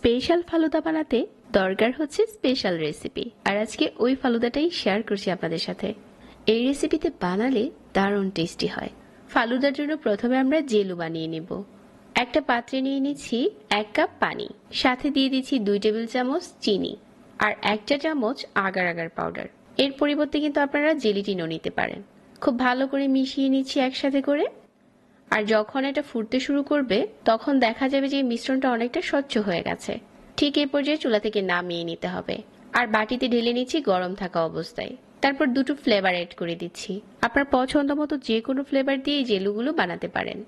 Special falooda বানাতে দরকার হচ্ছে স্পেশাল রেসিপি, আর আজকে ওই ফালুদাটাই শেয়ার করছি আপনাদের সাথে। এই রেসিপিতে বানালে দারুণ টেস্টি হয়। ফালুদার জন্য প্রথমে আমরা জেলু বানিয়ে নেব। একটা পাত্রে নিয়ে নিচ্ছি 1 কাপ পানি, সাথে দিয়ে দিচ্ছি 2 টেবিল চামচ চিনি আর 1 চা চামচ আগার আগার পাউডার। এর পরিবর্তে কিন্তু আপনারা জেলিটিনও নিতে পারেন। খুব ভালো করে মিশিয়ে নিচ্ছি একসাথে করে। আর যখন এটা ফুটতে শুরু করবে তখন দেখা যাবে যে মিশ্রণটা অনেকটা স্বচ্ছ হয়ে গেছে। ঠিক এই পর্যায়ে চুলা থেকে নামিয়ে নিতে হবে আর বাটিতে ঢেলে নিচ্ছি গরম থাকা অবস্থায়। তারপর দুটো ফ্লেভার এড করে দিচ্ছি। আপনার পছন্দ মতো যে কোনো ফ্লেভার দিয়ে এই জেলুগুলো বানাতে পারেন।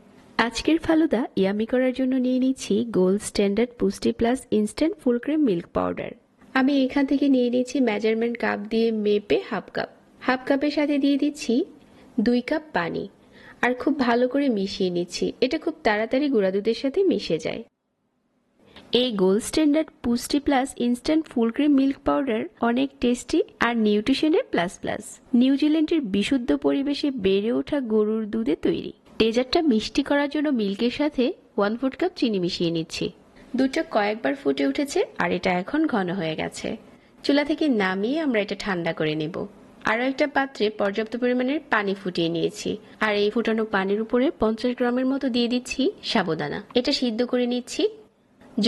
আজকের ফালুদা ইয়ামি করার জন্য নিয়ে নিচ্ছি গোল্ড স্ট্যান্ডার্ড পুষ্টি plus instant full cream milk powder. আমি এখান থেকে নিয়ে নিচ্ছি মেজারমেন্ট কাপ দিয়ে মেপে হাফ কাপ। হাফ কাপের সাথে দিয়ে দিচ্ছি 2 কাপ পানি আর খুব ভালো করে মিশিয়ে নিচ্ছি। এটা খুব তাড়াতাড়ি গুঁড়া দুধের সাথে মিশে যায়। এই গোল্ড স্ট্যান্ডার্ড পুষ্টি plus instant full cream milk powder অনেক টেস্টি আর নিউট্রিশনের প্লাস প্লাস। নিউজিল্যান্ডের বিশুদ্ধ পরিবেশে বেড়ে ওঠা গরুর দুধে তৈরি। ডেজার্টটা মিষ্টি করার জন্য মিল্কের সাথে 1/4 কাপ চিনি মিশিয়ে নিচ্ছি। দুধটা কয়েকবার ফুটে উঠেছে আর এটা এখন ঘন হয়ে গেছে। চুলা থেকে নামিয়ে আমরা এটা ঠান্ডা করে নেব। আরও একটা পাত্রে পর্যাপ্ত পরিমাণের পানি ফুটিয়ে নিয়েছি আর এই ফুটানো পানির উপরে 50 গ্রামের মতো দিয়ে দিচ্ছি সাবুদানা। এটা সিদ্ধ করে নিচ্ছি।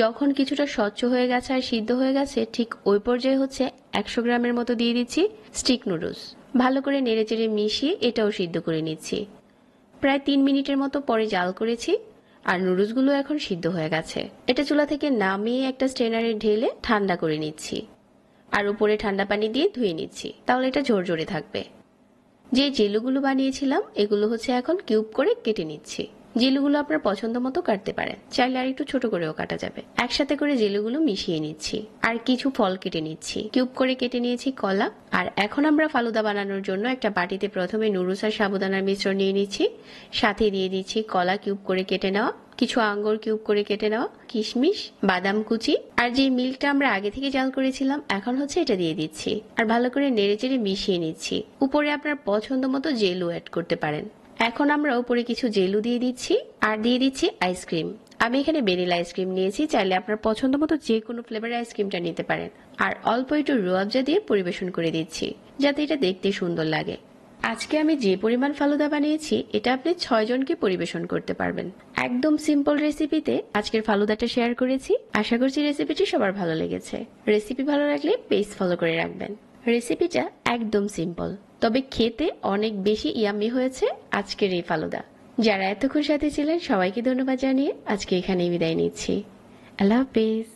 যখন কিছুটা স্বচ্ছ হয়ে গেছে আর সিদ্ধ হয়ে গেছে ঠিক ওই পর্যায়ে হচ্ছে 100 গ্রামের মতো দিয়ে দিচ্ছি স্টিক নুডলস। ভালো করে নেড়েচেড়ে মিশিয়ে এটাও সিদ্ধ করে নিচ্ছি। প্রায় 3 মিনিটের মতো পরে জাল করেছি আর নুডলসগুলো এখন সিদ্ধ হয়ে গেছে। এটা চুলা থেকে নামিয়ে একটা স্ট্রেনারে ঢেলে ঠান্ডা করে নিচ্ছি আর উপরে ঠান্ডা পানি দিয়ে ধুয়ে নিচ্ছি, তাহলে এটা ঝরঝরে থাকবে। যে জেলুগুলো বানিয়েছিলাম এগুলো হচ্ছে এখন কিউব করে কেটে নিচ্ছি। জেলুগুলো আপনার পছন্দ মতো কাটতে পারেন, চাইলে আর একটু ছোট করেও কাটা যাবে। একসাথে করে জেলুগুলো মিশিয়ে নিচ্ছি আর কিছু ফল কেটে নিচ্ছি। কিউব করে কেটে নিয়েছি কলা। আর এখন আমরা ফালুদা বানানোর জন্য একটা বাটিতে প্রথমে নুডলস আর সাবুদানার মিশ্রণ নিয়ে নিচ্ছি। সাথে দিয়ে দিচ্ছি কলা কিউব করে কেটে নেওয়া, কিছু আঙ্গুর কিউব করে কেটে নেওয়া, কিশমিশ, বাদাম কুচি আর যে মিল্কটা আমরা আগে থেকে জাল করেছিলাম এখন হচ্ছে এটা দিয়ে দিচ্ছি আর ভালো করে নেড়েচেড়ে মিশিয়ে নিচ্ছি। উপরে আপনার পছন্দ মতো জেলু অ্যাড করতে পারেন। এখন আমরা উপরে কিছু জেলু দিয়ে দিচ্ছি আর দিয়ে দিচ্ছি আইসক্রিম। আমি এখানে ভ্যানিলা আইসক্রিম নিয়েছি, চাইলে আপনার পছন্দ মতো যে কোনো ফ্লেভারের আইসক্রিমটা নিতে পারেন। আর অল্প একটু রুয়াবজা দিয়ে পরিবেশন করে দিচ্ছি যাতে এটা দেখতে সুন্দর লাগে। আজকে আমি যে পরিমাণ ফালুদা বানিয়েছি এটা আপনি 6 জনকে পরিবেশন করতে পারবেন। একদম সিম্পল রেসিপিতে আজকের ফালুদাটা শেয়ার করেছি। আশা করছি রেসিপিটি সবার ভালো লেগেছে। রেসিপি ভালো লাগলে পেজ ফলো করে রাখবেন। রেসিপিটা একদম সিম্পল, তবে খেতে অনেক বেশি ইয়াম্মি হয়েছে আজকের এই ফালুদা। যারা এতক্ষণ সাথে ছিলেন সবাইকে ধন্যবাদ জানিয়ে আজকে এখানেই বিদায় নিচ্ছি। আল্লাহ হাফেজ।